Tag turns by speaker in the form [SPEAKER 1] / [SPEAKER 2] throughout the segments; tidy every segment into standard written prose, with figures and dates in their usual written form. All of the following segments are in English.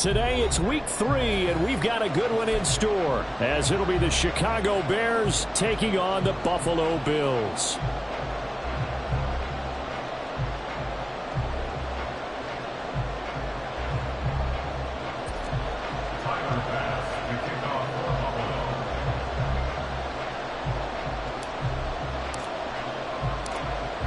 [SPEAKER 1] today it's week 3, and we've got a good one in store, as it'll be the Chicago Bears taking on the Buffalo Bills.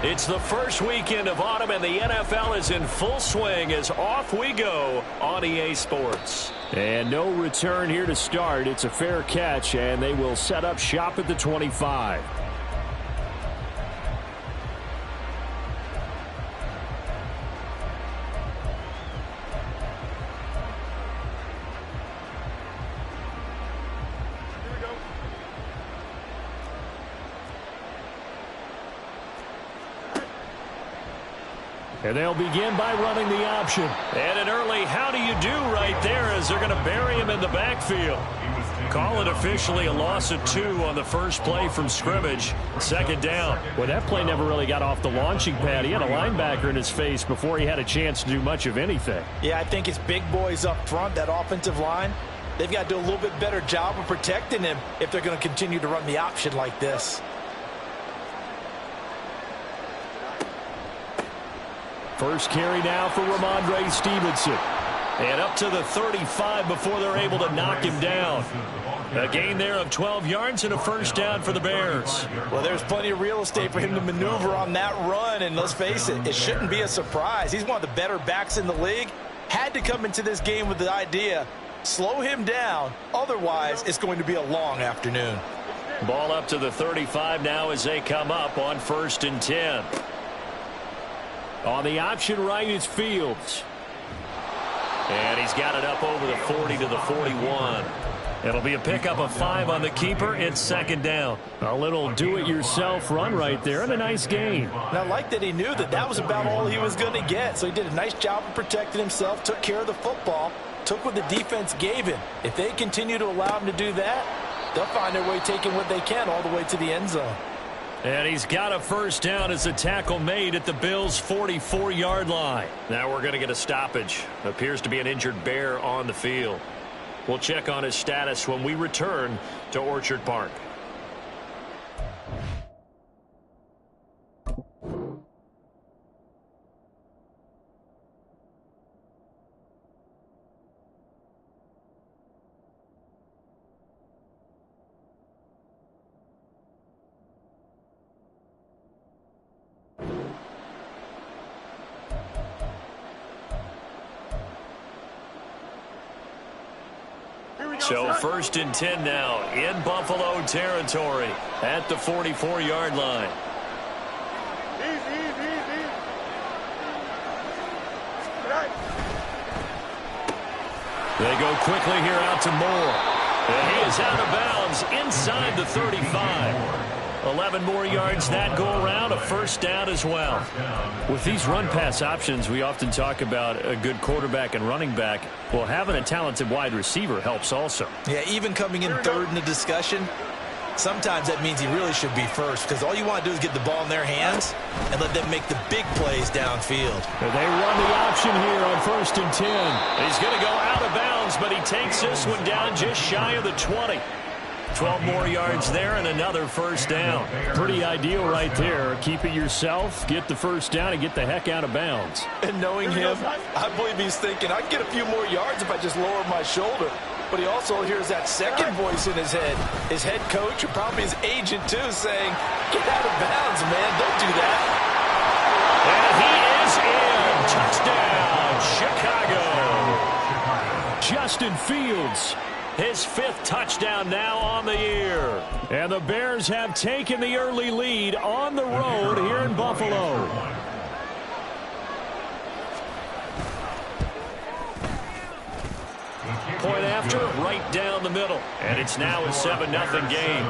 [SPEAKER 1] It's the first weekend of autumn, and the NFL is in full swing as off we go on EA Sports. And no return here to start. It's a fair catch, and they will set up shop at the 25. And they'll begin by running the option. And an early how do you do right there, as they're going to bury him in the backfield. Call it officially a loss of 2 on the first play from scrimmage. Second down. Well, that play never really got off the launching pad. He had a linebacker in his face before he had a chance to do much of anything.
[SPEAKER 2] Yeah, I think it's big boys up front, that offensive line. They've got to do a little bit better job of protecting him if they're going to continue to run the option like this.
[SPEAKER 1] First carry now for Ramondre Stevenson. And up to the 35 before they're able to knock him down. A gain there of 12 yards and a first down for the Bears.
[SPEAKER 2] Well, there's plenty of real estate for him to maneuver on that run, and let's face it, it shouldn't be a surprise. He's one of the better backs in the league. Had to come into this game with the idea, slow him down, otherwise it's going to be a long afternoon.
[SPEAKER 1] Ball up to the 35 now as they come up on 1st and 10. On the option right is Fields. And he's got it up over the 40 to the 41. It'll be a pickup of 5 on the keeper. It's second down. A little do-it-yourself run right there and a nice gain.
[SPEAKER 2] And I like that he knew that that was about all he was going to get. So he did a nice job of protecting himself, took care of the football, took what the defense gave him. If they continue to allow him to do that, they'll find their way taking what they can all the way to the end zone.
[SPEAKER 1] And he's got a first down as a tackle made at the Bills' 44-yard line. Now we're going to get a stoppage. Appears to be an injured Bear on the field. We'll check on his status when we return to Orchard Park. So 1st and 10 now in Buffalo territory at the 44-yard line. They go quickly here out to Moore. And he is out of bounds inside the 35. 11 more yards that go around, a first down as well. With these run-pass options, we often talk about a good quarterback and running back. Well, having a talented wide receiver helps also.
[SPEAKER 2] Yeah, even coming in third in the discussion, sometimes that means he really should be first, because all you want to do is get the ball in their hands and let them make the big plays downfield.
[SPEAKER 1] And they run the option here on 1st and 10. He's going to go out of bounds, but he takes this one down just shy of the 20. 12 more yards there and another first down. Pretty ideal right there. Keep it yourself, get the first down, and get the heck out of bounds.
[SPEAKER 2] And knowing him, I believe he's thinking, I can get a few more yards if I just lower my shoulder. But he also hears that second voice in his head. His head coach, and probably his agent too, saying, get out of bounds, man. Don't do that.
[SPEAKER 1] And he is in. Touchdown, Chicago. Justin Fields. His 5th touchdown now on the year. And the Bears have taken the early lead on the road here in Buffalo. Point after, right down the middle. And it's now a 7-0 game.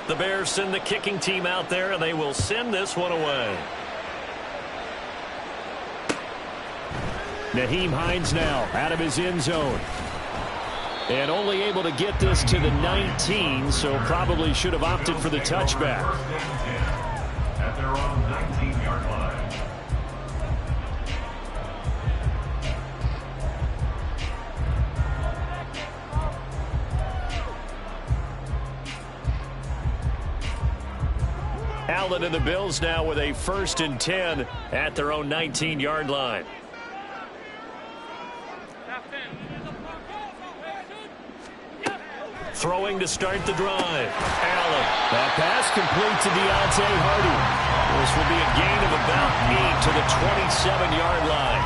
[SPEAKER 1] The Bears send the kicking team out there, and they will send this one away. Nyheim Hines now out of his end zone. And only able to get this to the 19, so probably should have opted for the touchback. At their own 19-yard line. Allen and the Bills now with a 1st and 10 at their own 19-yard line. Throwing to start the drive. Allen. That pass complete to Deontay Hardy. This will be a gain of about 8 to the 27-yard line.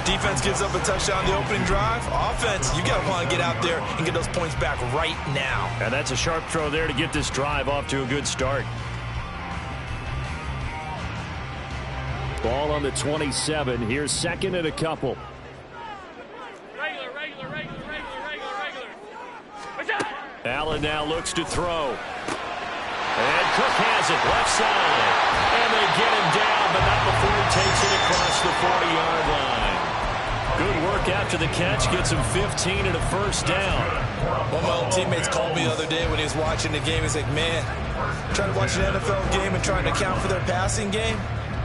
[SPEAKER 2] Defense gives up a touchdown the opening drive. Offense, you got to want to get out there and get those points back right now.
[SPEAKER 1] And that's a sharp throw there to get this drive off to a good start. Ball on the 27. Here's 2nd and a couple. Allen now looks to throw. And Cook has it left side. And they get him down, but not before he takes it across the 40-yard line. Good work after the catch. Gets him 15 and a 1st down.
[SPEAKER 2] One of my old teammates called me the other day when he was watching the game. He's like, man, trying to watch an NFL game and trying to account for their passing game,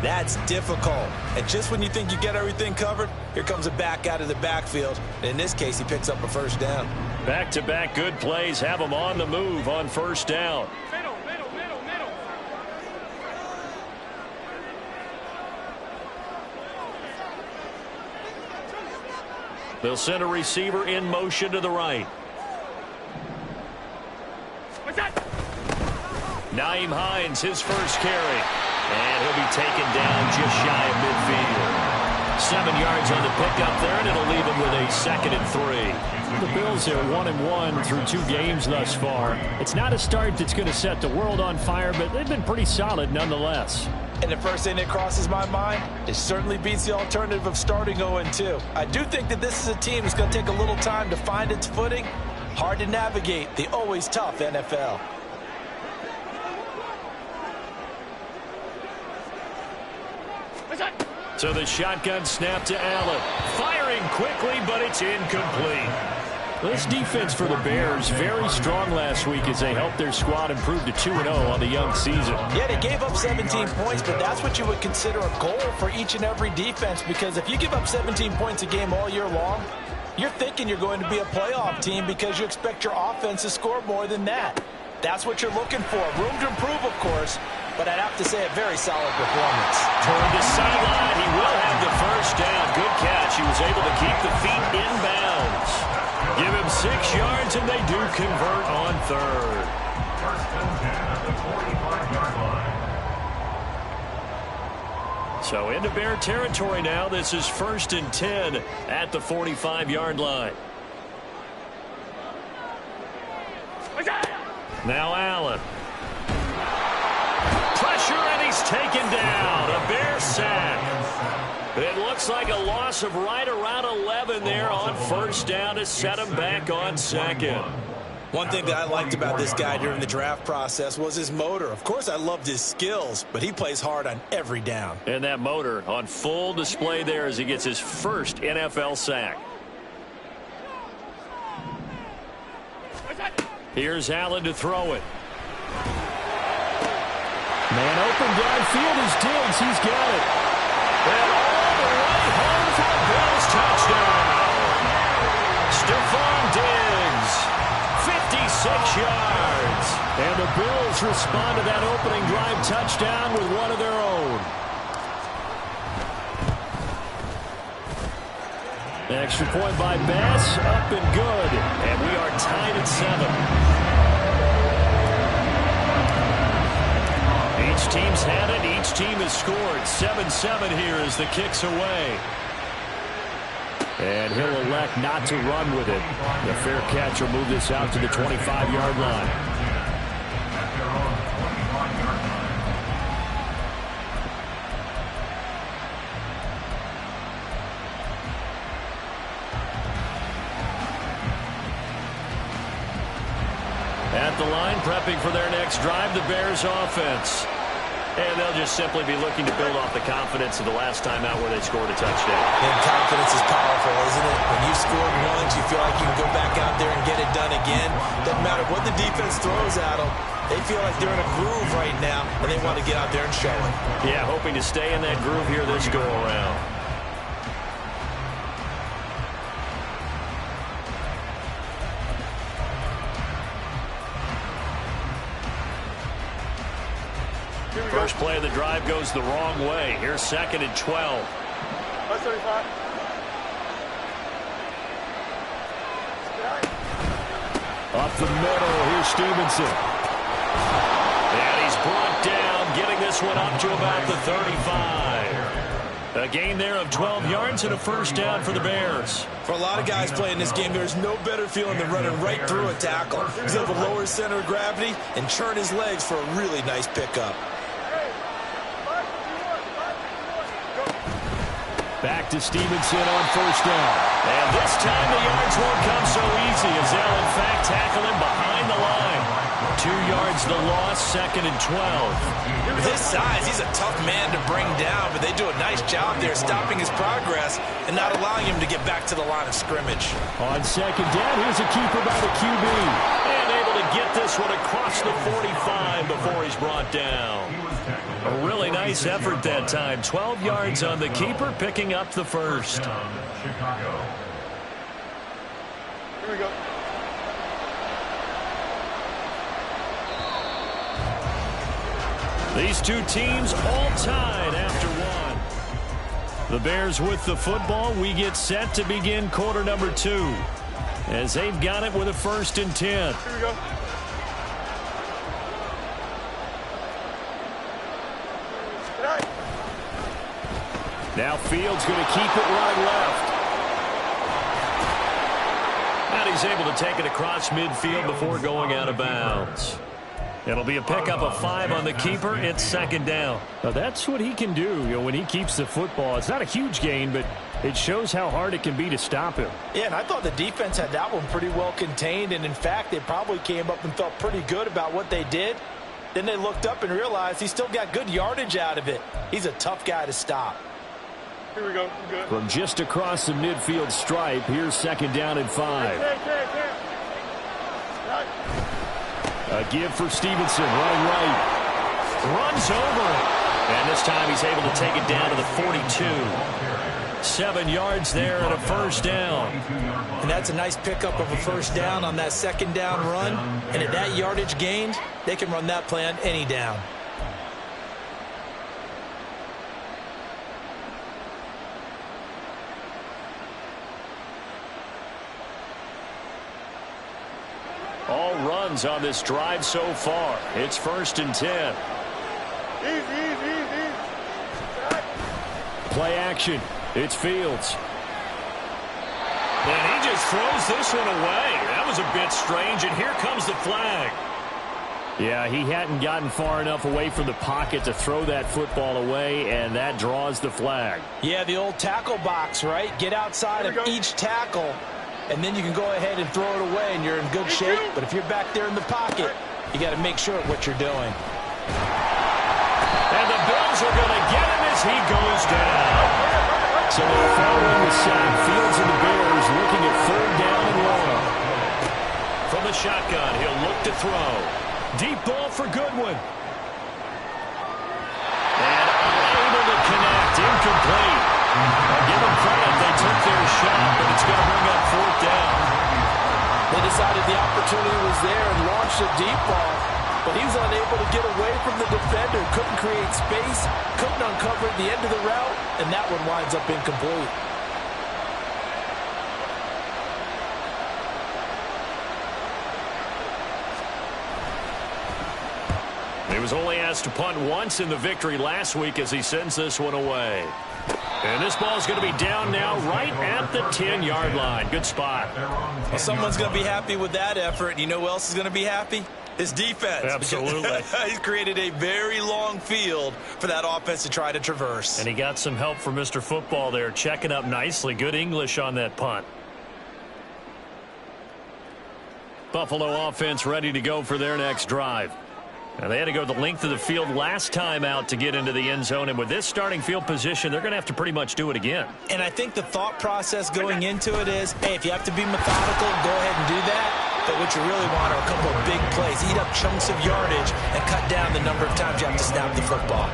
[SPEAKER 2] that's difficult. And just when you think you get everything covered, here comes a back out of the backfield. And in this case, he picks up a 1st down.
[SPEAKER 1] Back-to-back good plays have him on the move on 1st down.
[SPEAKER 3] Middle.
[SPEAKER 1] They'll send a receiver in motion to the right. Nyheim Hines, his first carry. And he'll be taken down just shy of midfield. 7 yards on the pickup there, and it'll leave him with a 2nd and 3. The Bills are 1-1 through 2 games thus far. It's not a start that's going to set the world on fire, but they've been pretty solid nonetheless.
[SPEAKER 2] And the first thing that crosses my mind, it certainly beats the alternative of starting 0-2. I do think that this is a team that's going to take a little time to find its footing. Hard to navigate the always tough NFL.
[SPEAKER 1] So the shotgun snap to Allen. Firing quickly, but it's incomplete. This defense for the Bears, very strong last week as they helped their squad improve to 2-0 on the young season.
[SPEAKER 2] Yeah, they gave up 17 points, but that's what you would consider a goal for each and every defense, because if you give up 17 points a game all year long, you're thinking you're going to be a playoff team because you expect your offense to score more than that. That's what you're looking for. Room to improve, of course, but I'd have to say a very solid performance.
[SPEAKER 1] Toward the sideline, he will have the 1st down. Good catch. He was able to keep the feet in bounds. Give him 6 yards, and they do convert on 3rd. So into Bear territory now. This is 1st and 10 at the 45-yard line. Now Allen. Pressure, and he's taken down. A Bear sack. It looks like a loss of right around 11 there on 1st down to set him back on 2nd.
[SPEAKER 2] One thing that I liked about this guy during the draft process was his motor. Of course, I loved his skills, but he plays hard on every down.
[SPEAKER 1] And that motor on full display there as he gets his 1st NFL sack. Here's Allen to throw it. Man open downfield is Diggs. He's got it. And all the way home for the Bills touchdown. Stephon Diggs, 56 yards. And the Bills respond to that opening drive touchdown with one of their own. Extra point by Bass, up and good. And we are tied at 7. Each team's had it. Each team has scored. 7-7 here as the kick's away. And he'll elect not to run with it. The fair catch will move this out to the 25-yard line. At the line, prepping for their next drive, the Bears offense. And they'll just simply be looking to build off the confidence of the last time out where they scored a touchdown.
[SPEAKER 2] And confidence is powerful, isn't it? When you've scored once, you feel like you can go back out there and get it done again. Doesn't matter what the defense throws at them. They feel like they're in a groove right now, and they want to get out there and show it.
[SPEAKER 1] Yeah, hoping to stay in that groove here this go-around. First play of the drive goes the wrong way. Here's 2nd and 12.
[SPEAKER 3] That's 35.
[SPEAKER 1] Up the middle, here's Stevenson. And he's brought down, getting this one up to about the 35. A gain there of 12 yards and a first down for the Bears.
[SPEAKER 2] For a lot of guys playing this game, there's no better feeling than running right through a tackle. He's able to lower his center of gravity and churn his legs for a really nice pickup.
[SPEAKER 1] Back to Stevenson on first down. And this time the yards won't come so easy as they'll in fact tackle him behind the line. 2 yards the loss, 2nd and 12.
[SPEAKER 2] With his size, he's a tough man to bring down, but they do a nice job there stopping his progress and not allowing him to get back to the line of scrimmage.
[SPEAKER 1] On 2nd down, here's a keeper by the QB. And able to get this one across the 45 before he's brought down. A really nice effort that time. 12 yards on the keeper, picking up the first.
[SPEAKER 3] Chicago. Here we go.
[SPEAKER 1] These two teams all tied after one. The Bears with the football. We get set to begin quarter number 2 as they've got it with a 1st and 10.
[SPEAKER 3] Here we go.
[SPEAKER 1] Now Fields going to keep it running left. And he's able to take it across midfield before going out of bounds. It'll be a pickup of 5 on the keeper. It's 2nd down. Now that's what he can do, when he keeps the football. It's not a huge gain, but it shows how hard it can be to stop him.
[SPEAKER 2] Yeah, and I thought the defense had that one pretty well contained, and in fact, they probably came up and felt pretty good about what they did. Then they looked up and realized he still got good yardage out of it. He's a tough guy to stop.
[SPEAKER 3] Here we go. Good.
[SPEAKER 1] From just across the midfield stripe, here's 2nd down and 5. A give for Stevenson, running right. Runs over it. And this time he's able to take it down to the 42. 7 yards there and a first down.
[SPEAKER 2] And that's a nice pickup of a first down on that 2nd down run. And at that yardage gained, they can run that play on any down.
[SPEAKER 1] All runs on this drive so far. It's 1st and 10.
[SPEAKER 3] Easy.
[SPEAKER 1] Play action. It's Fields. And he just throws this one away. That was a bit strange, and here comes the flag. Yeah, he hadn't gotten far enough away from the pocket to throw that football away, and that draws the flag.
[SPEAKER 2] Yeah, the old tackle box, right? Get outside of each tackle, and then you can go ahead and throw it away, and you're in good shape. But if you're back there in the pocket, you got to make sure of what you're doing.
[SPEAKER 1] And the Bills are going to get him as he goes down. So they're following the sack. Fields and the Bears looking at 3rd down and long. From the shotgun, he'll look to throw. Deep ball for Goodwin. And unable to connect. Incomplete. I'll give them credit. They took their shot, but it's going to bring up 4th down.
[SPEAKER 2] They decided the opportunity was there and launched a deep ball, but he was unable to get away from the defender. Couldn't create space, couldn't uncover at the end of the route, and that one winds up incomplete.
[SPEAKER 1] He was only asked to punt once in the victory last week as he sends this one away. And this ball is going to be down now right at the 10-yard line. Good spot.
[SPEAKER 2] Well, someone's going to be happy with that effort. You know who else is going to be happy? His defense.
[SPEAKER 1] Absolutely.
[SPEAKER 2] He's created a very long field for that offense to try to traverse.
[SPEAKER 1] And he got some help from Mr. Football there, checking up nicely. Good English on that punt. Buffalo offense ready to go for their next drive. Now, they had to go the length of the field last time out to get into the end zone, and with this starting field position, they're going to have to pretty much do it again.
[SPEAKER 2] And I think the thought process going into it is, hey, if you have to be methodical, go ahead and do that. But what you really want are a couple of big plays. Eat up chunks of yardage and cut down the number of times you have to snap the football.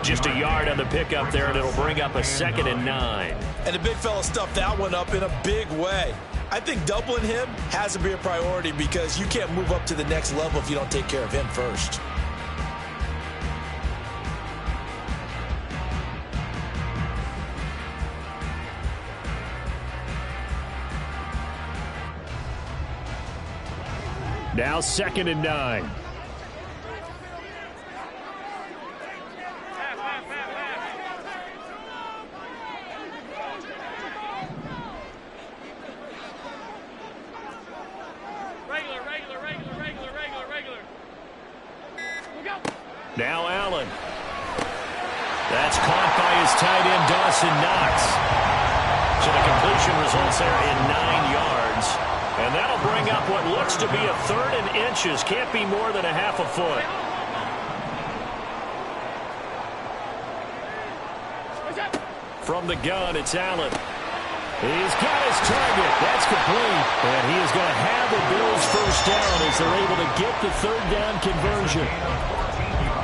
[SPEAKER 1] Just a yard on the pickup there, and it'll bring up a 2nd and 9.
[SPEAKER 2] And the big fella stuffed that one up in a big way. I think doubling him has to be a priority because you can't move up to the next level if you don't take care of him first.
[SPEAKER 1] Now 2nd and 9. Now Allen. That's caught by his tight end, Dawson Knox. So the completion results there in 9 yards. And that'll bring up what looks to be a 3rd and inches. Can't be more than a half a foot. From the gun, it's Allen. He's got his target. That's complete. And he is going to have the Bills' first down as they're able to get the 3rd down conversion.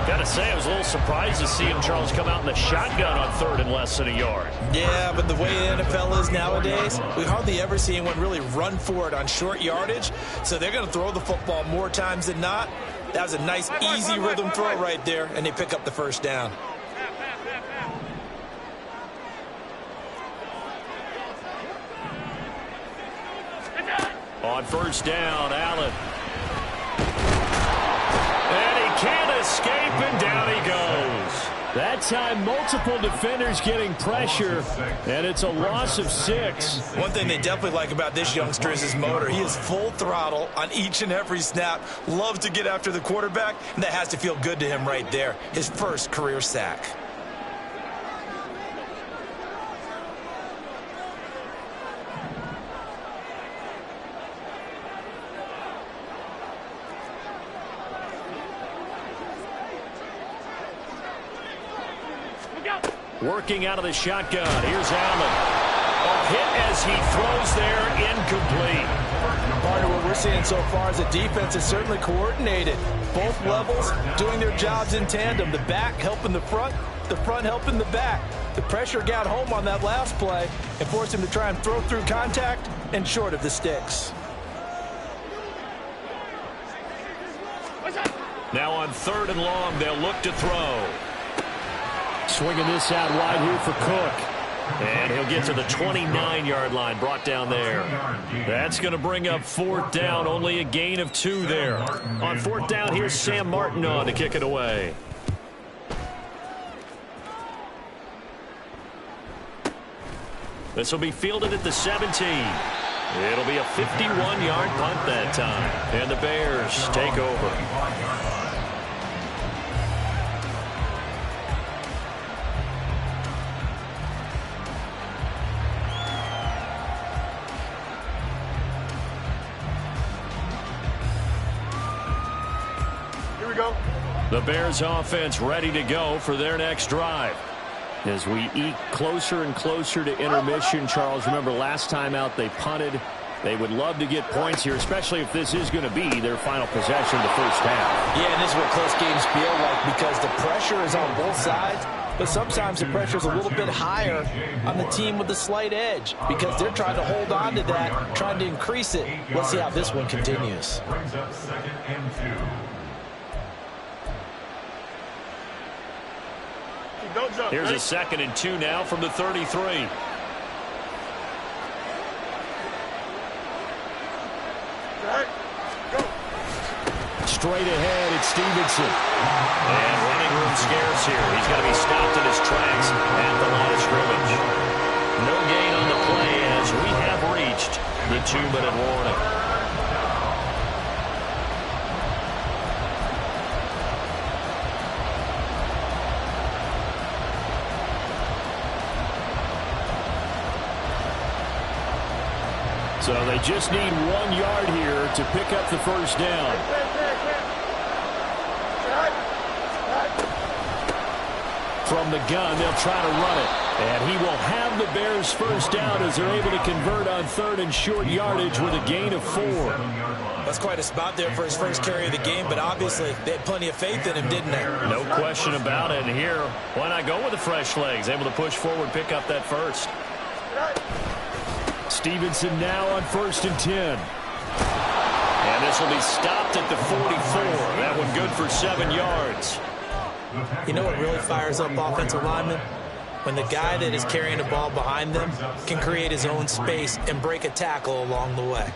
[SPEAKER 1] Got to say, I was a little surprised to see him, Charles, come out in the shotgun on 3rd and less than a yard.
[SPEAKER 2] Yeah, but the way the NFL is nowadays, we hardly ever see anyone really run for it on short yardage. So they're going to throw the football more times than not. That was a nice, easy rhythm throw right there, and they pick up the first down.
[SPEAKER 1] On 1st down, Allen. And he can't escape, and down he goes. That time, multiple defenders getting pressure, and it's a loss of 6.
[SPEAKER 2] One thing they definitely like about this youngster is his motor. He is full throttle on each and every snap, loves to get after the quarterback, and that has to feel good to him right there. His first career sack.
[SPEAKER 1] Working out of the shotgun. Here's Allen. A hit as he throws there, incomplete.
[SPEAKER 2] Partner, what we're seeing so far is the defense is certainly coordinated. Both levels doing their jobs in tandem. The back helping the front helping the back. The pressure got home on that last play and forced him to try and throw through contact and short of the sticks.
[SPEAKER 1] Now on 3rd and long, they'll look to throw. Swinging this out wide here for Cook. And he'll get to the 29-yard line, brought down there. That's going to bring up 4th down, only a gain of 2 there. On 4th down, here's Sam Martin on to kick it away. This will be fielded at the 17. It'll be a 51-yard punt that time. And the Bears take over. The Bears offense ready to go for their next drive. As we eke closer and closer to intermission, Charles, remember last time out they punted. They would love to get points here, especially if this is going to be their final possession of the first half.
[SPEAKER 2] Yeah, and this is what close games feel like because the pressure is on both sides, but sometimes the pressure is a little bit higher on the team with the slight edge because they're trying to hold on to that, trying to increase it. Let's see how this one continues.
[SPEAKER 3] Brings up 2nd and 2.
[SPEAKER 1] Here's a 2nd and 2 now from the 33. Straight ahead, it's Stevenson. And running room scarce here. He's going to be stopped in his tracks at the line of scrimmage. No gain on the play as we have reached the 2-minute warning. So they just need 1 yard here to pick up the first down. From the gun, they'll try to run it. And he will have the Bears first down as they're able to convert on 3rd and short yardage with a gain of 4.
[SPEAKER 2] That's quite a spot there for his first carry of the game, but obviously they had plenty of faith in him, didn't they?
[SPEAKER 1] No question about it. And here, why not go with the fresh legs? Able to push forward, pick up that first. Stevenson now on 1st and 10. And this will be stopped at the 44. That one good for 7 yards.
[SPEAKER 2] You know what really fires up offensive linemen? When the guy that is carrying the ball behind them can create his own space and break a tackle along the way.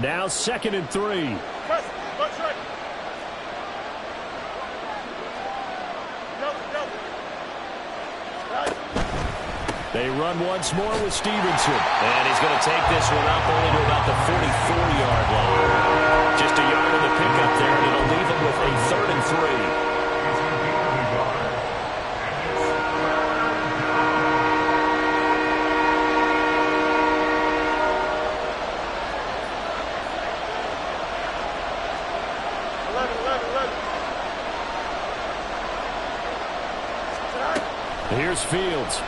[SPEAKER 1] Now 2nd and 3. They run once more with Stevenson. And he's going to take this one up only to about the 44-yard line. Just a yard in the pickup there, and it'll leave him with a 3rd and 3. Here's Fields.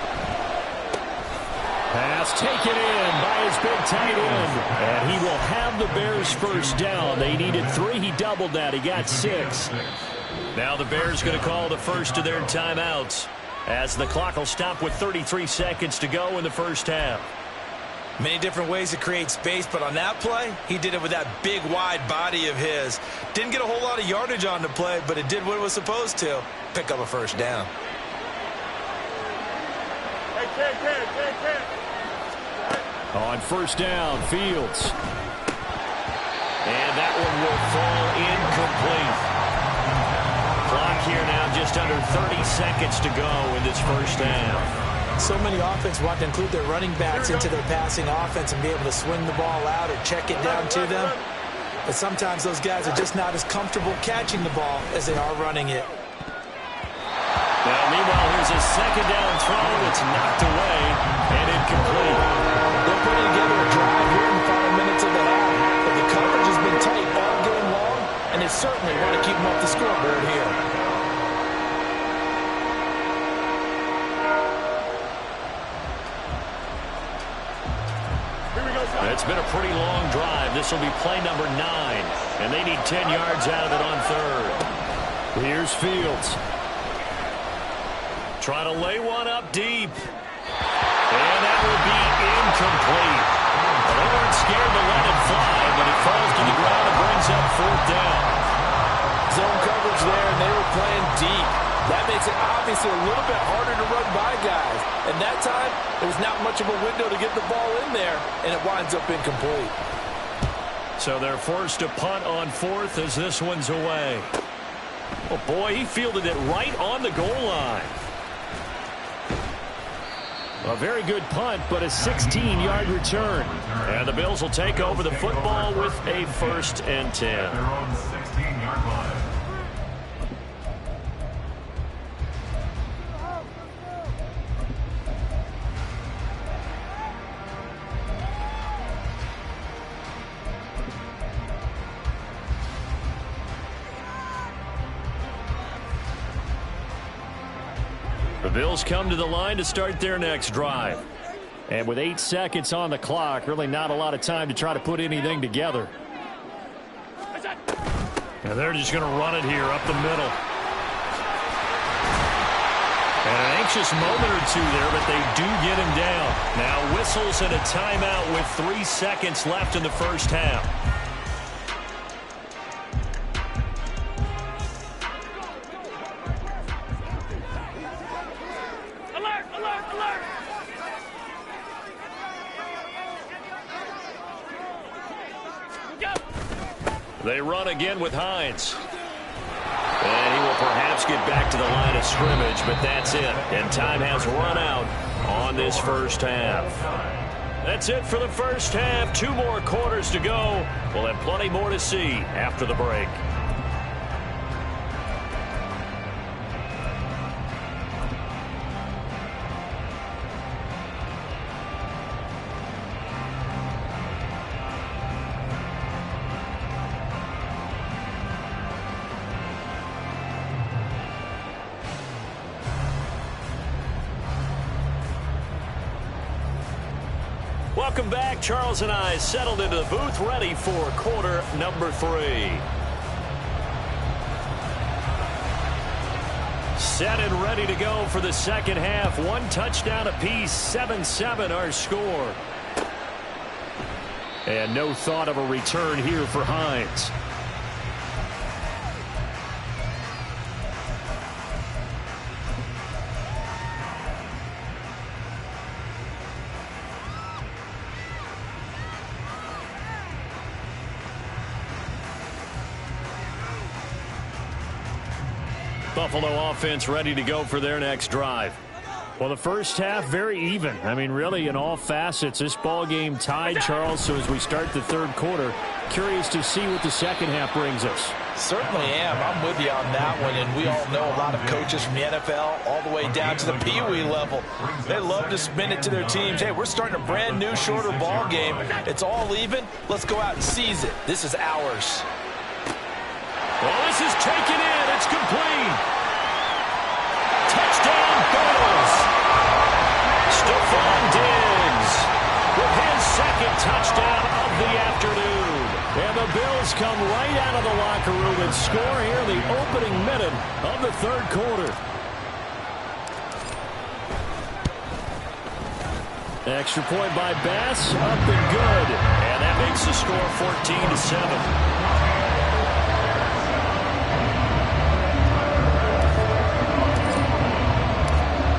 [SPEAKER 1] Pass taken in by his big tight end. And he will have the Bears first down. They needed 3. He doubled that. He got 6. Now the Bears going to call the first of their timeouts as the clock will stop with 33 seconds to go in the first half.
[SPEAKER 2] Many different ways to create space, but on that play, he did it with that big, wide body of his. Didn't get a whole lot of yardage on the play, but it did what it was supposed to. Pick up a first down.
[SPEAKER 1] On first down, Fields. And that one will fall incomplete. Clock here now just under 30 seconds to go in this first half.
[SPEAKER 2] So many offense want to include their running backs into their passing offense and be able to swing the ball out or check it down to them. But sometimes those guys are just not as comfortable catching the ball as they are running it.
[SPEAKER 1] Now, meanwhile, here's a second down throw that's knocked away and incomplete.
[SPEAKER 2] They're putting together a drive here in the final minutes of the half. But the coverage has been tight all game long, and they certainly want to keep them off the scoreboard here.
[SPEAKER 1] It's been a pretty long drive. This will be play number 9, and they need 10 yards out of it on 3rd. Here's Fields. Trying to lay one up deep. And that will be incomplete. They weren't scared to let it fly, but it falls to the ground and brings up 4th down.
[SPEAKER 2] Zone coverage there, and they were playing deep. That makes it obviously a little bit harder to run by guys. And that time, there was not much of a window to get the ball in there, and it winds up incomplete.
[SPEAKER 1] So they're forced to punt on 4th as this one's away. Oh, boy, he fielded it right on the goal line. A very good punt, but a 16-yard return. And the Bills will take over the football with a 1st and 10.
[SPEAKER 3] They're on the 16-yard line.
[SPEAKER 1] The Bills come to the line to start their next drive. And with 8 seconds on the clock, really not a lot of time to try to put anything together. And they're just going to run it here up the middle. And an anxious moment or two there, but they do get him down. Now whistles and a timeout with 3 seconds left in the first half. They run again with Hines. And he will perhaps get back to the line of scrimmage, but that's it. And time has run out on this first half. That's it for the first half. 2 more quarters to go. We'll have plenty more to see after the break. Welcome back. Charles and I settled into the booth, ready for quarter number 3. Set and ready to go for the second half. 1 touchdown apiece, 7-7 our score. And no thought of a return here for Hines. Buffalo offense ready to go for their next drive. Well, the first half, very even. I mean, really, in all facets, this ball game tied, Charles. So as we start the third quarter, curious to see what the second half brings us.
[SPEAKER 2] Certainly am. I'm with you on that one. And we all know a lot of coaches from the NFL all the way down to the Pee-wee level. They love to spin it to their teams. Hey, we're starting a brand new, shorter ball game. It's all even. Let's go out and seize it. This is ours.
[SPEAKER 1] Well, this is taken in. It's complete. Touchdown, Bills. Stephon Diggs with his second touchdown of the afternoon. And the Bills come right out of the locker room and score here in the opening minute of the third quarter. Extra point by Bass, up and good. And that makes the score 14-7.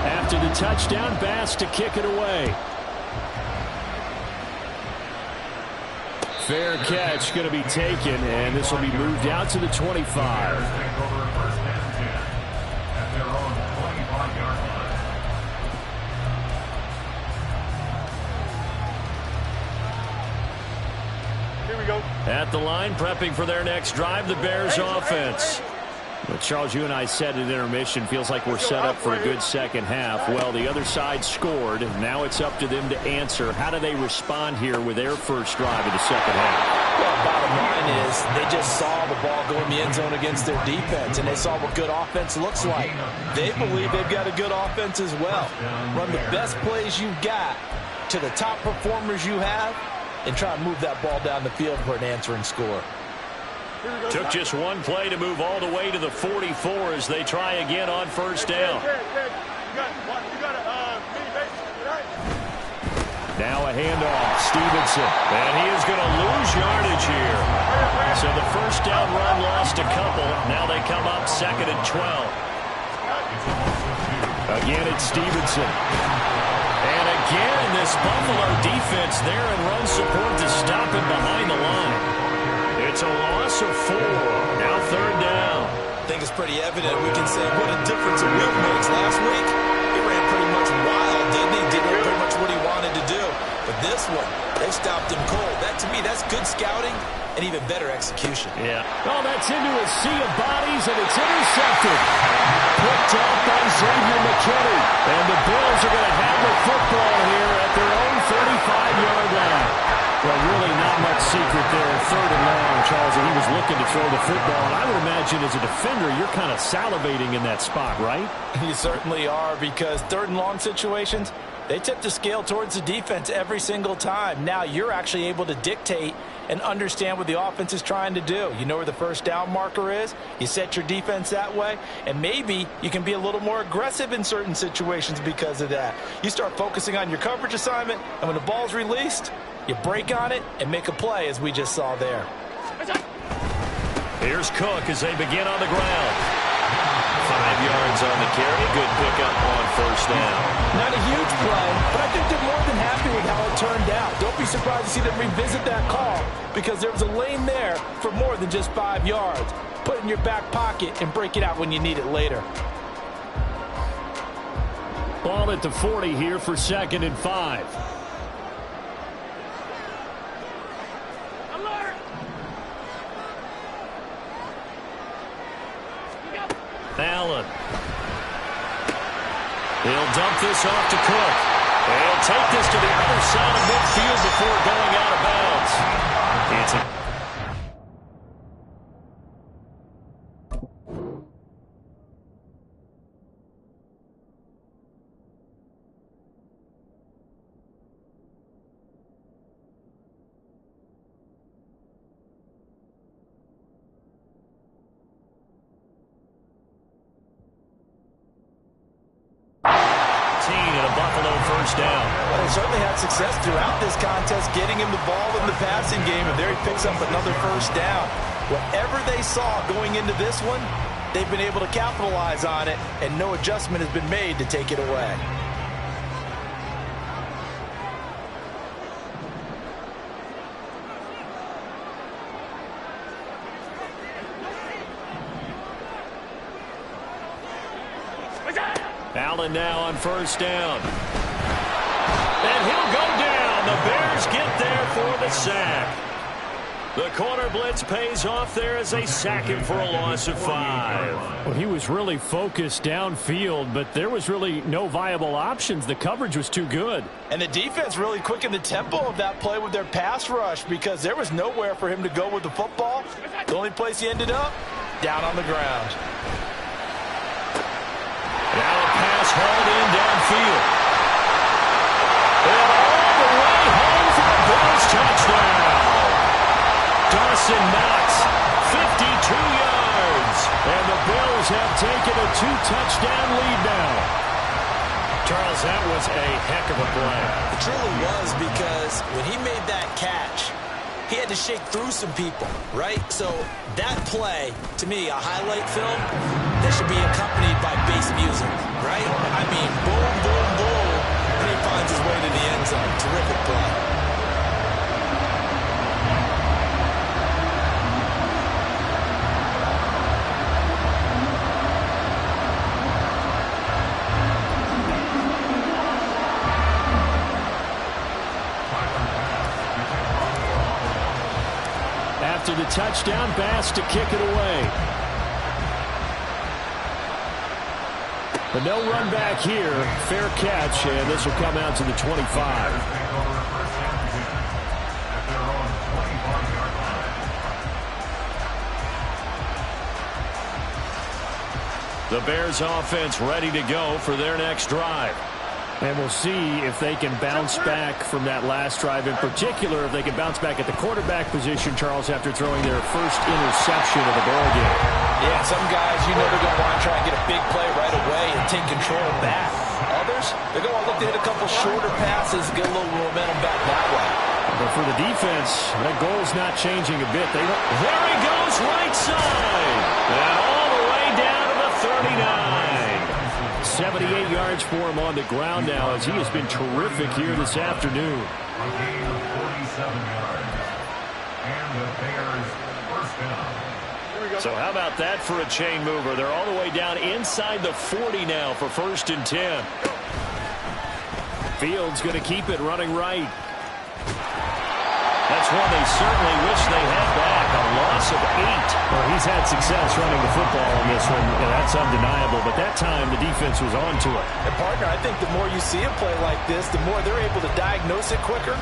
[SPEAKER 1] After the touchdown, Bass to kick it away. Fair catch going to be taken, and this will be moved out to the 25.
[SPEAKER 4] Here we go.
[SPEAKER 1] At the line, prepping for their next drive, the Bears offense. Well, Charles, you and I said at intermission, feels like we're set up for a good second half. Well, the other side scored. Now it's up to them to answer. How do they respond here with their first drive of the second half?
[SPEAKER 2] Well, bottom line is they just saw the ball go in the end zone against their defense, and they saw what good offense looks like. They believe they've got a good offense as well. Run the best plays you've got to the top performers you have, and try and move that ball down the field for an answering score.
[SPEAKER 1] Took just one play to move all the way to the 44 as they try again on first down. Now a handoff, Stevenson, and he is going to lose yardage here. So the first down run lost a couple. Now they come up second and 12. Again, it's Stevenson. And again, this Buffalo defense there in run support to stop him behind the line. It's a loss of 4. Now third down.
[SPEAKER 2] I think it's pretty evident. We can say what a difference a week makes. Last week, he ran pretty much wild, didn't he? Did pretty much what he wanted to do. But this one, they stopped him cold. That, to me, that's good scouting and even better execution.
[SPEAKER 1] Yeah. Oh, that's into a sea of bodies, and it's intercepted. Picked off by Xavier McKinney. And the Bills are going to have the football here at their own 35-yard line. Well, really not much secret there. Third and long, Charles, and he was looking to throw the football. And I would imagine as a defender, you're kind of salivating in that spot, right?
[SPEAKER 2] You certainly are, because third and long situations, they tip the scale towards the defense every single time. Now you're actually able to dictate and understand what the offense is trying to do. You know where the first down marker is. You set your defense that way, and maybe you can be a little more aggressive in certain situations because of that. You start focusing on your coverage assignment, and when the ball's released, you break on it and make a play, as we just saw there.
[SPEAKER 1] Here's Cook as they begin on the ground. 5 yards on the carry. Good pickup on first down.
[SPEAKER 2] Not a huge play, but I think they're more than happy with how it turned out. Don't be surprised to see them revisit that call, because there was a lane there for more than just 5 yards. Put it in your back pocket and break it out when you need it later.
[SPEAKER 1] Ball at the 40 here for second and 5. Allen. He'll dump this off to Cook. He'll take this to the other side of midfield before going out of bounds. It's a down.
[SPEAKER 2] Well, they certainly had success throughout this contest getting him the ball in the passing game, and there he picks up another first down. Whatever they saw going into this one, they've been able to capitalize on it, and no adjustment has been made to take it away.
[SPEAKER 1] Allen now on first down. And he'll go down. The Bears get there for the sack. The corner blitz pays off there as they sack him for a loss of 5.
[SPEAKER 4] Well, he was really focused downfield, but there was really no viable options. The coverage was too good.
[SPEAKER 2] And the defense really quickened the tempo of that play with their pass rush because there was nowhere for him to go with the football. The only place he ended up, down on the ground.
[SPEAKER 1] Now a pass hauled in downfield. And all the way home for the Bills touchdown. Dawson Knox, 52 yards. And the Bills have taken a 2-touchdown lead now. Charles, that was a heck of a play.
[SPEAKER 2] It truly was, because when he made that catch, he had to shake through some people, right? So that play, to me, a highlight film, that should be accompanied by bass music, right? I mean, boom, boom, boom, and he finds his way to the end zone. Terrific play.
[SPEAKER 4] After the touchdown, Bass to kick it away. But no run back here. Fair catch, and this will come out to the 25.
[SPEAKER 1] The Bears offense ready to go for their next drive.
[SPEAKER 4] And we'll see if they can bounce back from that last drive. In particular, if they can bounce back at the quarterback position, Charles, after throwing their first interception of the ball game.
[SPEAKER 2] Yeah, some guys, you know, they're going to want to try and get a big play right away and take control back. Others, they're going to look to hit a couple shorter passes, get a little momentum back that way.
[SPEAKER 4] But for the defense, that goal's not changing a bit. There
[SPEAKER 1] he goes, right side. And all the way down to the 39.
[SPEAKER 4] 78 yards for him on the ground now, as he has been terrific here this afternoon.
[SPEAKER 3] A gain of 47 yards. And the Bears first down.
[SPEAKER 1] So how about that for a chain mover? They're all the way down inside the 40 now for 1st and 10.
[SPEAKER 4] Fields going to keep it running right.
[SPEAKER 1] That's one they certainly wish they had back. A loss of 8.
[SPEAKER 4] Well, he's had success running the football on this one. That's undeniable. But that time, the defense was on to it.
[SPEAKER 2] And, partner, I think the more you see a play like this, the more they're able to diagnose it quicker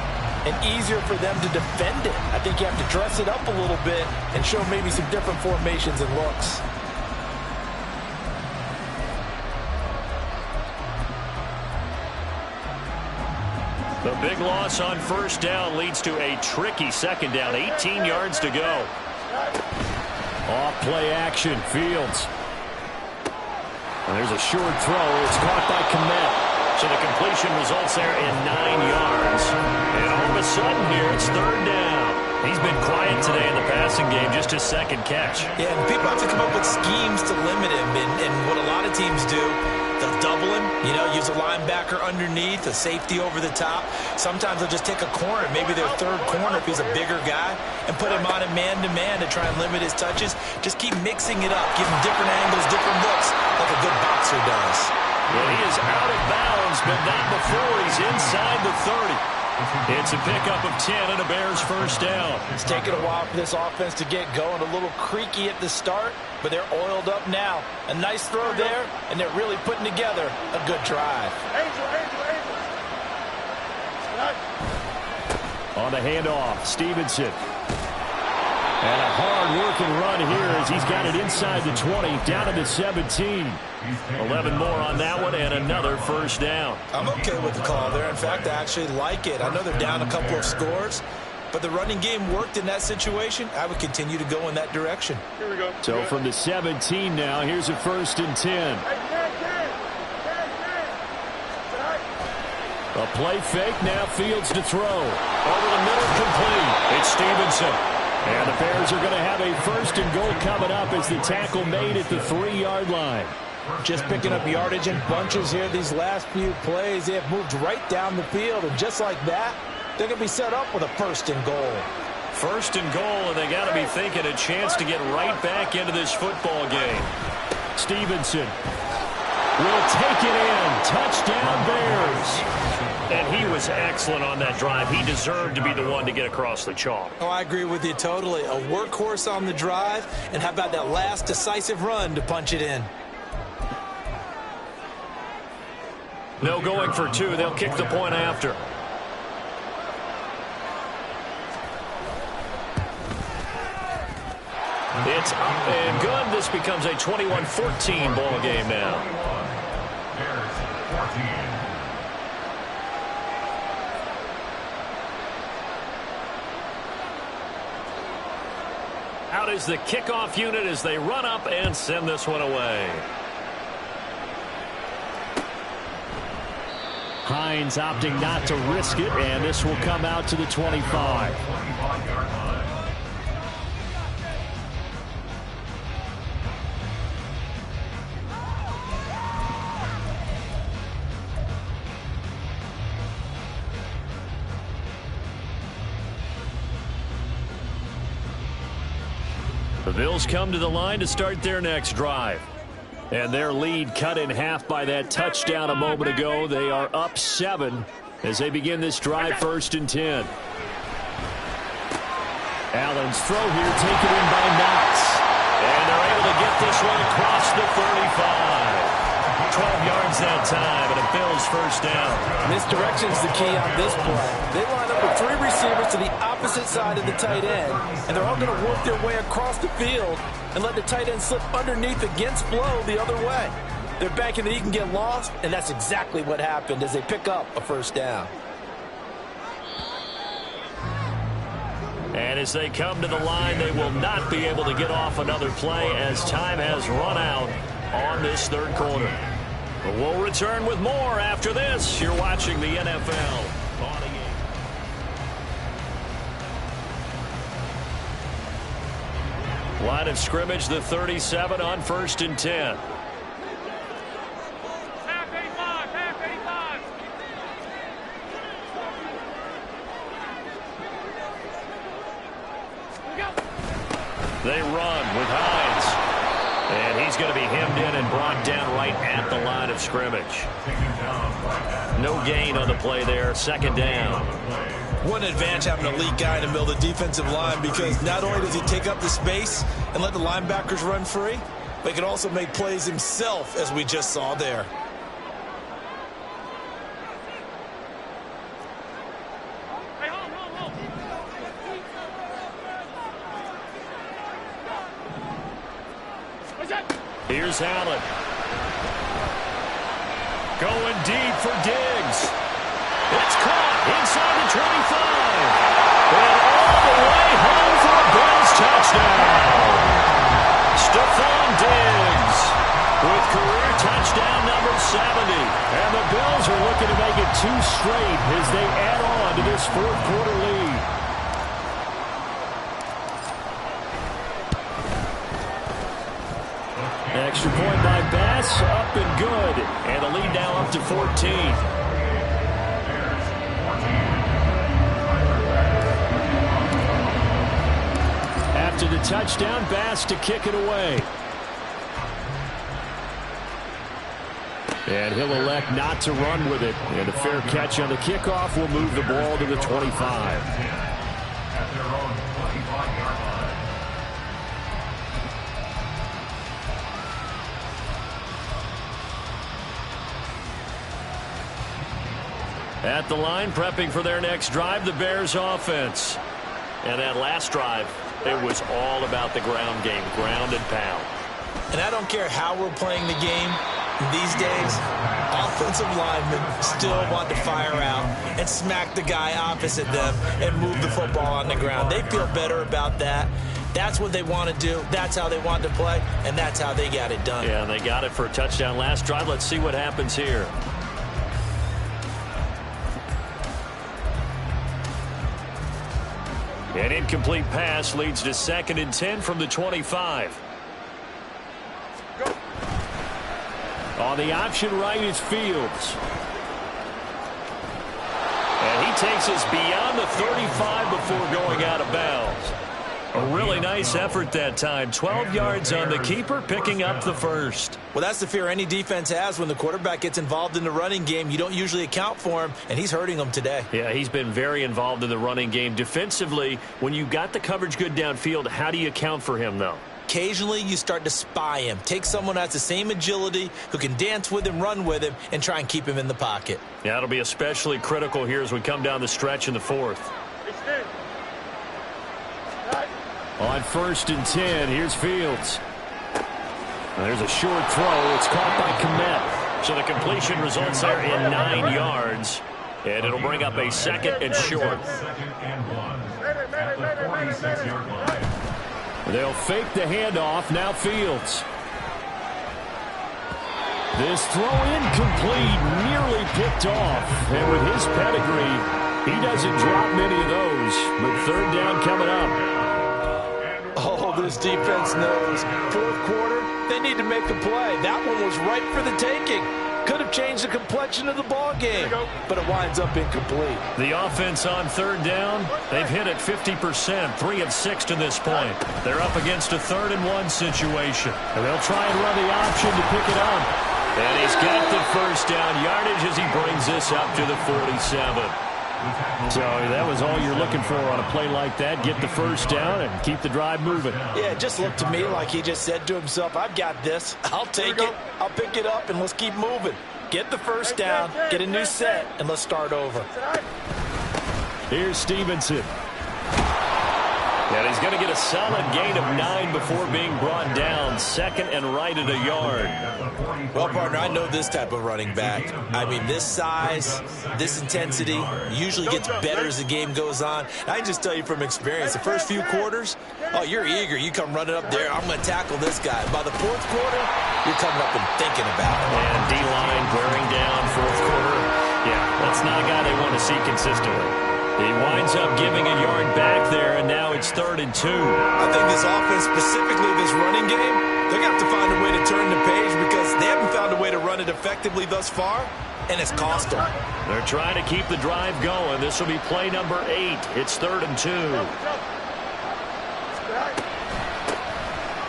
[SPEAKER 2] and easier for them to defend it. I think you have to dress it up a little bit and show maybe some different formations and looks.
[SPEAKER 1] The big loss on first down leads to a tricky second down. 18 yards to go.
[SPEAKER 4] Off play action. Fields. And there's a short throw. It's caught by Kmet.
[SPEAKER 1] So the completion results there in 9 yards. And all of a sudden here, it's 3rd down. He's been quiet today in the passing game, just his 2nd catch.
[SPEAKER 2] Yeah, and people have to come up with schemes to limit him. And what a lot of teams do, they'll double him, you know, use a linebacker underneath, a safety over the top. Sometimes they'll just take a corner, maybe their 3rd corner if he's a bigger guy, and put him on a man-to-man to try and limit his touches. Just keep mixing it up, give him different angles, different looks, like a good boxer does.
[SPEAKER 1] Well, he is out of bounds, but not before he's inside the 30. It's a pickup of 10 and a Bears first down.
[SPEAKER 2] It's taken a while for this offense to get going. A little creaky at the start, but they're oiled up now. A nice throw there, and they're really putting together a good drive.
[SPEAKER 4] On the handoff, Stevenson. And a hard-working run here as he's got it inside the 20, down to the 17.
[SPEAKER 1] 11 more on that one, and another first down.
[SPEAKER 2] I'm okay with the call there. In fact, I actually like it. I know they're down a couple of scores, but the running game worked in that situation. I would continue to go in that direction.
[SPEAKER 4] Here we go. So from the 17 now, here's a 1st and 10. A play fake, now Fields to throw.
[SPEAKER 1] Over the middle, complete. It's Stevenson.
[SPEAKER 4] And the Bears are going to have a 1st and goal coming up as the tackle made at the 3-yard line.
[SPEAKER 2] Just picking up yardage in bunches here these last few plays. They have moved right down the field, and just like that, they're going to be set up with a 1st and goal.
[SPEAKER 1] 1st and goal, and they got to be thinking a chance to get right back into this football game.
[SPEAKER 4] Stevenson.
[SPEAKER 1] will take it in. Touchdown, Bears. And he was excellent on that drive. He deserved to be the one to get across the chalk.
[SPEAKER 2] Oh, I agree with you totally. A workhorse on the drive, and how about that last decisive run to punch it in?
[SPEAKER 1] No going for two. They'll kick the point after. It's up and good. This becomes a 21-14 ball game now.
[SPEAKER 3] Bears 14.
[SPEAKER 1] Out is the kickoff unit as they run up and send this one away.
[SPEAKER 4] Hines opting not to risk it, and this will come out to the 25.
[SPEAKER 1] The Bills come to the line to start their next drive. And their lead cut in half by that touchdown a moment ago. They are up 7 as they begin this drive, 1st and 10.
[SPEAKER 4] Allen's throw here taken in by Knox.
[SPEAKER 1] And they're able to get this one across the 35. 12 yards that time, and a Bills first down.
[SPEAKER 2] Misdirection's the key on this play. They line up with 3 receivers to the opposite side of the tight end, and they're all going to work their way across the field and let the tight end slip underneath against flow the other way. They're banking that he can get lost, and that's exactly what happened as they pick up a first down.
[SPEAKER 1] And as they come to the line, they will not be able to get off another play as time has run out on this 3rd quarter. But we'll return with more after this. You're watching the NFL on the game. Line of scrimmage, the 37 on 1st and 10. They run with Hines. And he's going to be hemmed in and brought down right at the line of scrimmage. No gain on the play there. 2nd down.
[SPEAKER 2] What an advantage having an elite guy in the middle of the defensive line, because not only does he take up the space and let the linebackers run free, but he can also make plays himself, as we just saw there.
[SPEAKER 1] Here's Allen. Going deep for Diggs. It's caught inside the 25. And all the way home for a Bills touchdown. Stephon Diggs with career touchdown number 70. And the Bills are looking to make it 2 straight as they add on to this 4th quarter lead.
[SPEAKER 4] Extra point by Bass, up and good.
[SPEAKER 1] And the lead now up to 14.
[SPEAKER 4] After the touchdown, Bass to kick it away. And he'll elect not to run with it. And a fair catch on the kickoff will move the ball to the 25.
[SPEAKER 3] At their own 25-yard line.
[SPEAKER 1] At the line, prepping for their next drive, the Bears offense. And that last drive, it was all about the ground game, ground and pound.
[SPEAKER 2] And I don't care how we're playing the game these days, offensive linemen still want to fire out and smack the guy opposite them and move the football on the ground. They feel better about that. That's what they want to do. That's how they want to play, and that's how they got it done.
[SPEAKER 1] Yeah, and they got it for a touchdown last drive. Let's see what happens here. An incomplete pass leads to 2nd and 10 from the 25. On the option right is Fields. And he takes us beyond the 35 before going out of bounds. A really nice effort that time. 12 yards on the keeper, picking up the first.
[SPEAKER 2] Well, that's the fear any defense has when the quarterback gets involved in the running game. You don't usually account for him, and he's hurting them today.
[SPEAKER 1] Yeah, he's been very involved in the running game. Defensively, when you got the coverage good downfield, how do you account for him, though?
[SPEAKER 2] Occasionally, you start to spy him. Take someone who has the same agility, who can dance with him, run with him, and try and keep him in the pocket.
[SPEAKER 1] Yeah, it'll be especially critical here as we come down the stretch in the fourth. On 1st and 10, here's Fields. There's a short throw. It's caught by Kmet. So the completion results there in 9 yards. And it'll bring up a 2nd and short. They'll fake the handoff. Now Fields. This throw incomplete, nearly picked off. And with his pedigree, he doesn't drop many of those. But 3rd down coming up.
[SPEAKER 2] Oh, this defense knows. 4th quarter, they need to make a play. That one was ripe for the taking. Could have changed the complexion of the ball game, but it winds up incomplete.
[SPEAKER 1] The offense on 3rd down, they've hit it 50%, 3 of 6 to this point. They're up against a 3rd and 1 situation. And they'll try and run the option to pick it up. And he's got the 1st down yardage as he brings this up to the 47. So that was all you're looking for on a play like that. Get the 1st down and keep the drive moving.
[SPEAKER 2] Yeah, it just looked to me like he just said to himself, I've got this. I'll take it. I'll pick it up, and let's keep moving. Get the 1st down, get a new set, and let's start over.
[SPEAKER 1] Here's Stevenson. And he's going to get a solid gain of 9 before being brought down. 2nd and right at a yard.
[SPEAKER 2] Well, partner, I know this type of running back. I mean, this size, this intensity usually gets better as the game goes on. I can just tell you from experience, the first few quarters, oh, you're eager. You come running up there, I'm going to tackle this guy. By the 4th quarter, you're coming up and thinking about it.
[SPEAKER 1] And D-line wearing down 4th quarter. Yeah, that's not a guy they want to see consistently. He winds up giving a yard back there, and now it's 3rd and 2.
[SPEAKER 2] I think this offense, specifically this running game, they're going to have to find a way to turn the page because they haven't found a way to run it effectively thus far, and it's cost them.
[SPEAKER 1] They're trying to keep the drive going. This will be play number 8. It's 3rd and 2.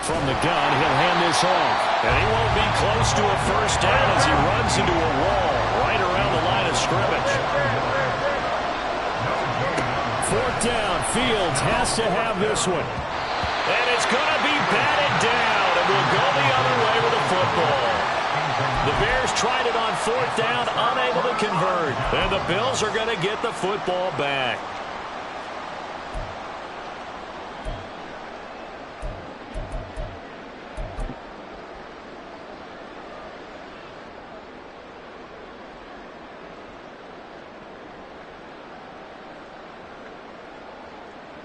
[SPEAKER 1] From the gun, he'll hand this off. And he won't be close to a 1st down as he runs into a wall right around the line of scrimmage. 4th down, Fields has to have this one. And it's going to be batted down, and we'll go the other way with the football. The Bears tried it on 4th down, unable to convert. And the Bills are going to get the football back.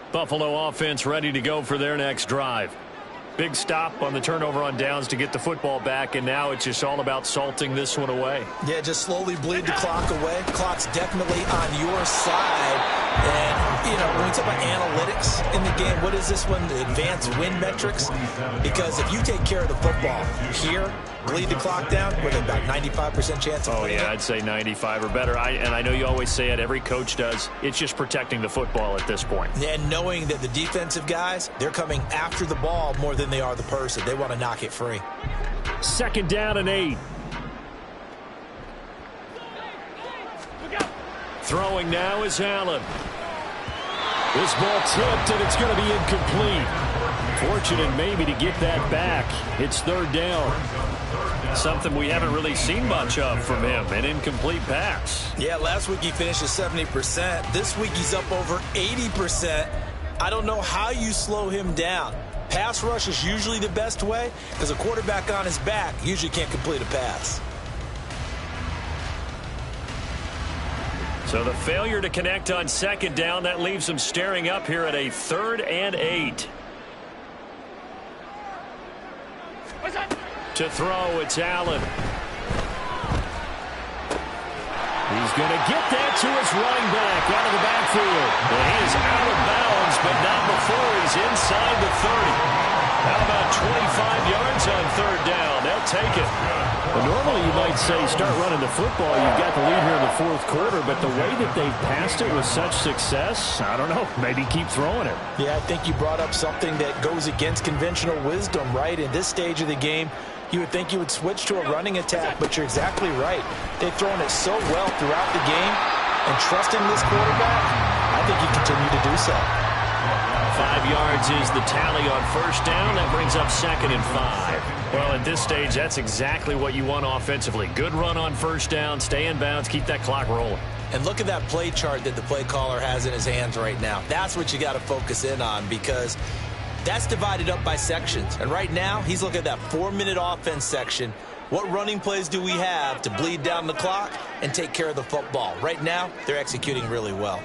[SPEAKER 1] Buffalo offense ready to go for their next drive. Big stop on the turnover on downs to get the football back, and now it's just all about salting this one away.
[SPEAKER 2] Yeah, just slowly bleed the clock away. Clock's definitely on your side. And, you know, when we talk about analytics in the game, what is this one? The advanced win metrics? Because if you take care of the football here, bleed the clock down, with about 95% chance of winning.
[SPEAKER 1] Oh, yeah, I'd say 95 or better. And I know you always say it, every coach does. It's just protecting the football at this point.
[SPEAKER 2] And knowing that the defensive guys, they're coming after the ball more than they are the person. They want to knock it free.
[SPEAKER 1] 2nd down and 8. Throwing now is Allen. This ball tipped, and it's going to be incomplete. Fortunate maybe to get that back. It's 3rd down. Something we haven't really seen much of from him, an incomplete pass.
[SPEAKER 2] Yeah, last week he finished at 70%. This week he's up over 80%. I don't know how you slow him down. Pass rush is usually the best way because a quarterback on his back usually can't complete a pass.
[SPEAKER 1] So the failure to connect on 2nd down, that leaves them staring up here at a 3rd and 8. To throw, it's Allen. He's going to get that to his running back out of the backfield. And he is out of bounds, but not before he's inside the 30. How about 25 yards on 3rd down? They'll take it.
[SPEAKER 4] Well, normally you might say start running the football. You've got the lead here in the fourth quarter, but the way that they've passed it with such success, I don't know, maybe keep throwing it.
[SPEAKER 2] Yeah, I think you brought up something that goes against conventional wisdom, right? In this stage of the game, you would think you would switch to a running attack, but you're exactly right. They've thrown it so well throughout the game, and trusting this quarterback, I think you continue to do so.
[SPEAKER 1] 5 yards is the tally on first down. That brings up 2nd and 5. Well, at this stage, that's exactly what you want offensively. Good run on first down, stay in bounds, keep that clock rolling.
[SPEAKER 2] And look at that play chart that the play caller has in his hands right now. That's what you got to focus in on, because that's divided up by sections. And right now, he's looking at that 4-minute offense section. What running plays do we have to bleed down the clock and take care of the football? Right now, they're executing really well.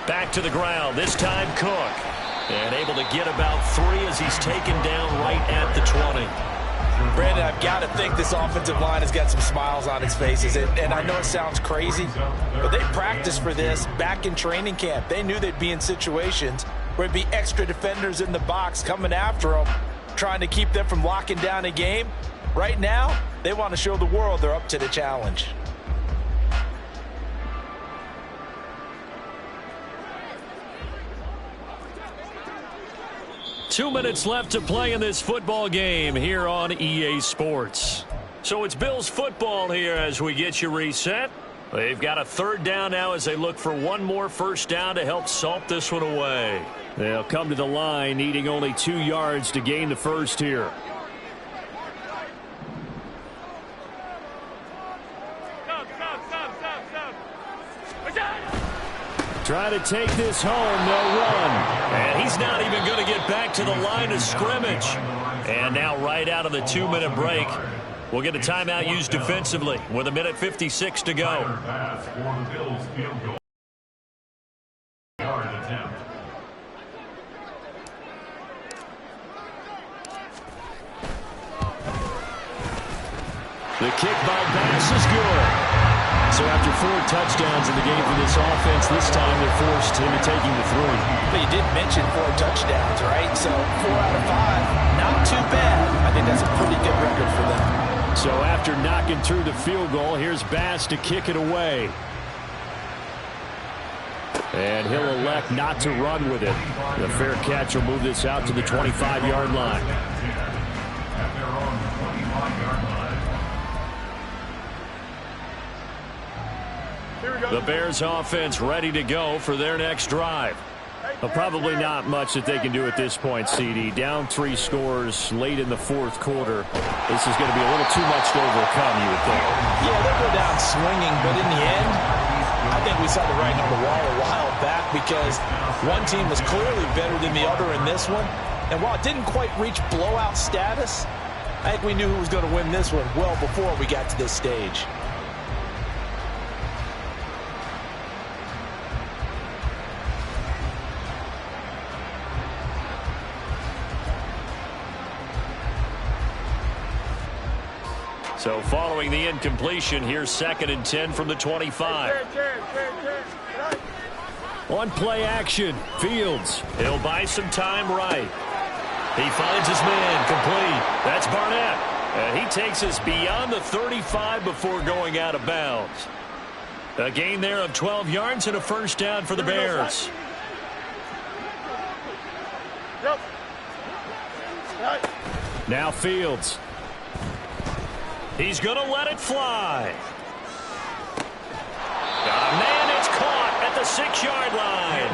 [SPEAKER 1] Back to the ground, this time Cook. And able to get about 3 as he's taken down right at the 20.
[SPEAKER 2] Brandon, I've got to think this offensive line has got some smiles on its faces. And I know it sounds crazy, but they practiced for this back in training camp. They knew they'd be in situations where it'd be extra defenders in the box coming after them, trying to keep them from locking down a game. Right now, they want to show the world they're up to the challenge.
[SPEAKER 1] Two minutes left to play in this football game here on EA Sports. So it's Bills football here as we get you reset. They've got a 3rd down now as they look for one more first down to help salt this one away.
[SPEAKER 4] They'll come to the line needing only 2 yards to gain the first here. Try to take this home, they'll run.
[SPEAKER 1] And he's not even going to get back to the line of scrimmage. And now right out of the 2-minute break, we'll get a timeout used defensively with 1:56 to go.
[SPEAKER 4] The kick by Bass is good. So after 4 touchdowns in the game for this offense, this time they're forced into taking the 3.
[SPEAKER 2] But you did mention 4 touchdowns, right? So 4 out of 5, not too bad. I think that's a pretty good record for them.
[SPEAKER 4] So after knocking through the field goal, here's Bass to kick it away. And he'll elect not to run with it. The fair catch will move this out to the 25-yard line.
[SPEAKER 1] The Bears offense ready to go for their next drive.
[SPEAKER 4] Well, probably not much that they can do at this point, CD. Down 3 scores late in the fourth quarter. This is going to be a little too much to overcome, you would think.
[SPEAKER 2] Yeah, they'll go down swinging, but in the end, I think we saw the writing on the wall a while back, because one team was clearly better than the other in this one. And while it didn't quite reach blowout status, I think we knew who was going to win this one well before we got to this stage.
[SPEAKER 1] So following the incompletion, here's 2nd and 10 from the 25.
[SPEAKER 4] On play action, Fields.
[SPEAKER 1] He'll buy some time right. He finds his man complete. That's Barnett. And he takes us beyond the 35 before going out of bounds. A gain there of 12 yards and a first down for the Bears.
[SPEAKER 4] Now Fields.
[SPEAKER 1] He's going to let it fly. Got a man, it's caught at the 6-yard line.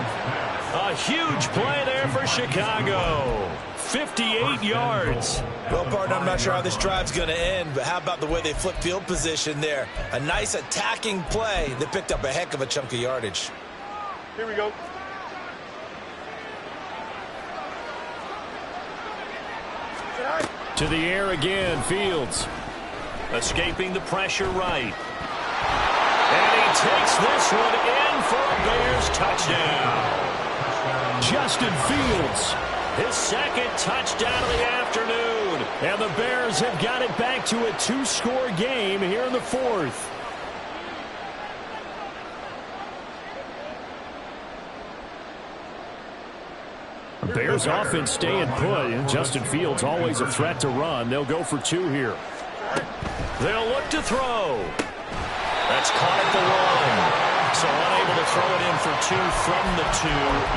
[SPEAKER 1] A huge play there for Chicago. 58 yards.
[SPEAKER 2] Well, partner, I'm not sure how this drive's going to end, but how about the way they flip field position there? A nice attacking play that picked up a heck of a chunk of yardage.
[SPEAKER 5] Here we go.
[SPEAKER 4] To the air again, Fields.
[SPEAKER 1] Escaping the pressure right. And he takes this one in for a Bears touchdown.
[SPEAKER 4] Justin Fields.
[SPEAKER 1] His 2nd touchdown of the afternoon.
[SPEAKER 4] And the Bears have got it back to a 2-score game here in the 4th. Bears offense staying put, and Justin Fields always a threat to run. They'll go for 2 here.
[SPEAKER 1] They'll look to throw. That's caught at the 1. So unable to throw it in for 2 from the 2.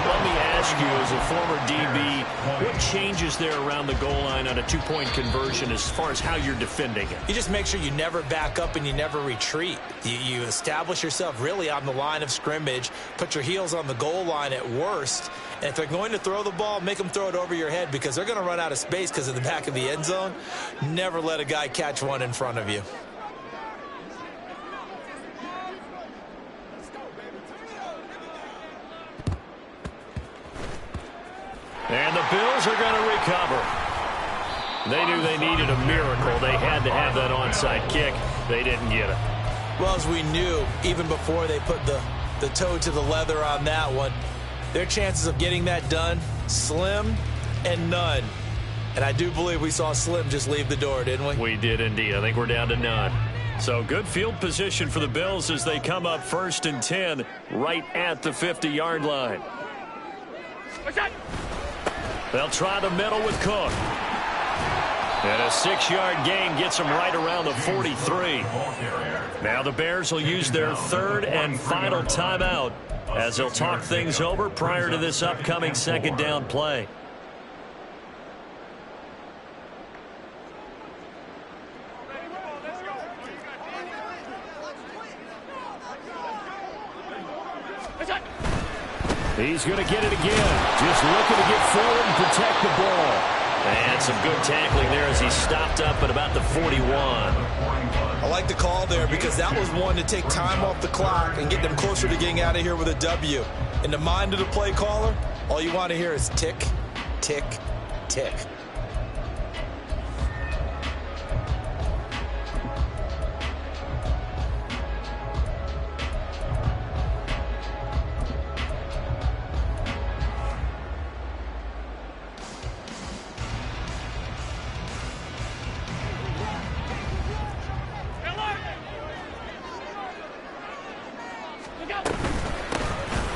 [SPEAKER 1] Let me ask you, as a former DB, what changes there around the goal line on a 2-point conversion as far as how you're defending it?
[SPEAKER 2] You just make sure you never back up and you never retreat. You establish yourself really on the line of scrimmage, put your heels on the goal line at worst, and if they're going to throw the ball, make them throw it over your head because they're going to run out of space because of the back of the end zone. Never let a guy catch one in front of you.
[SPEAKER 1] And the Bills are going to recover. They knew they needed a miracle. They had to have that onside kick. They didn't get it.
[SPEAKER 2] Well, as we knew, even before they put the toe to the leather on that one, their chances of getting that done, slim and none. And I do believe we saw Slim just leave the door, didn't we?
[SPEAKER 1] We did indeed. I think we're down to none. So good field position for the Bills as they come up 1st and 10 right at the 50-yard line. They'll try the middle with Cook. And a 6-yard gain gets them right around the 43. Now the Bears will use their 3rd and final timeout as they'll talk things over prior to this upcoming 2nd down play.
[SPEAKER 4] He's going to get it again. Just looking to get forward and protect the ball.
[SPEAKER 1] And some good tackling there as he stopped up at about the 41.
[SPEAKER 2] I like the call there because that was one to take time off the clock and get them closer to getting out of here with a W. In the mind of the play caller, all you want to hear is tick, tick, tick.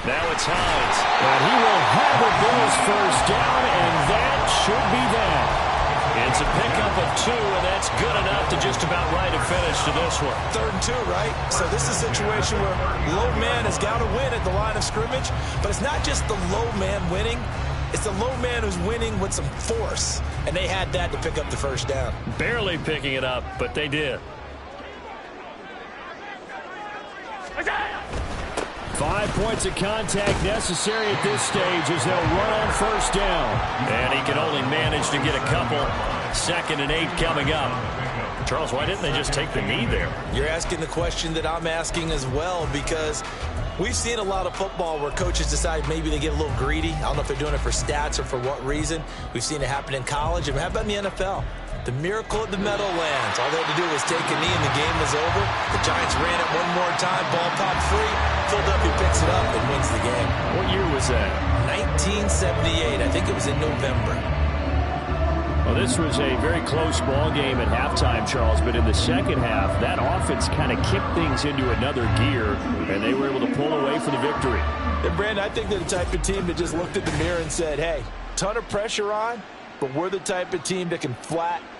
[SPEAKER 1] Now it's Hines.
[SPEAKER 4] And he will have a Bills 1st down, and that should be that.
[SPEAKER 1] It's a pickup of 2, and that's good enough to just about write a finish to this one.
[SPEAKER 2] 3rd and 2, right? So this is a situation where low man has got to win at the line of scrimmage, but it's not just the low man winning. It's the low man who's winning with some force, and they had that to pick up the 1st down.
[SPEAKER 1] Barely picking it up, but they did.
[SPEAKER 4] 5 points of contact necessary at this stage as they'll run on 1st down.
[SPEAKER 1] And he can only manage to get a couple. 2nd and 8 coming up. Charles, why didn't they just take the knee there?
[SPEAKER 2] You're asking the question that I'm asking as well, because we've seen a lot of football where coaches decide maybe they get a little greedy. I don't know if they're doing it for stats or for what reason. We've seen it happen in college. And how about in the NFL? The miracle at the Meadowlands. All they had to do was take a knee and the game was over. The Giants ran it one more time. Ball popped free. Philadelphia picks it up and wins the game.
[SPEAKER 1] What year was that?
[SPEAKER 2] 1978. I think it was in November.
[SPEAKER 4] Well, this was a very close ball game at halftime, Charles, but in the second half, that offense kind of kicked things into another gear, and they were able to pull away for the victory.
[SPEAKER 2] And Brandon, I think they're the type of team that just looked at the mirror and said, hey, ton of pressure on, but we're the type of team that can flat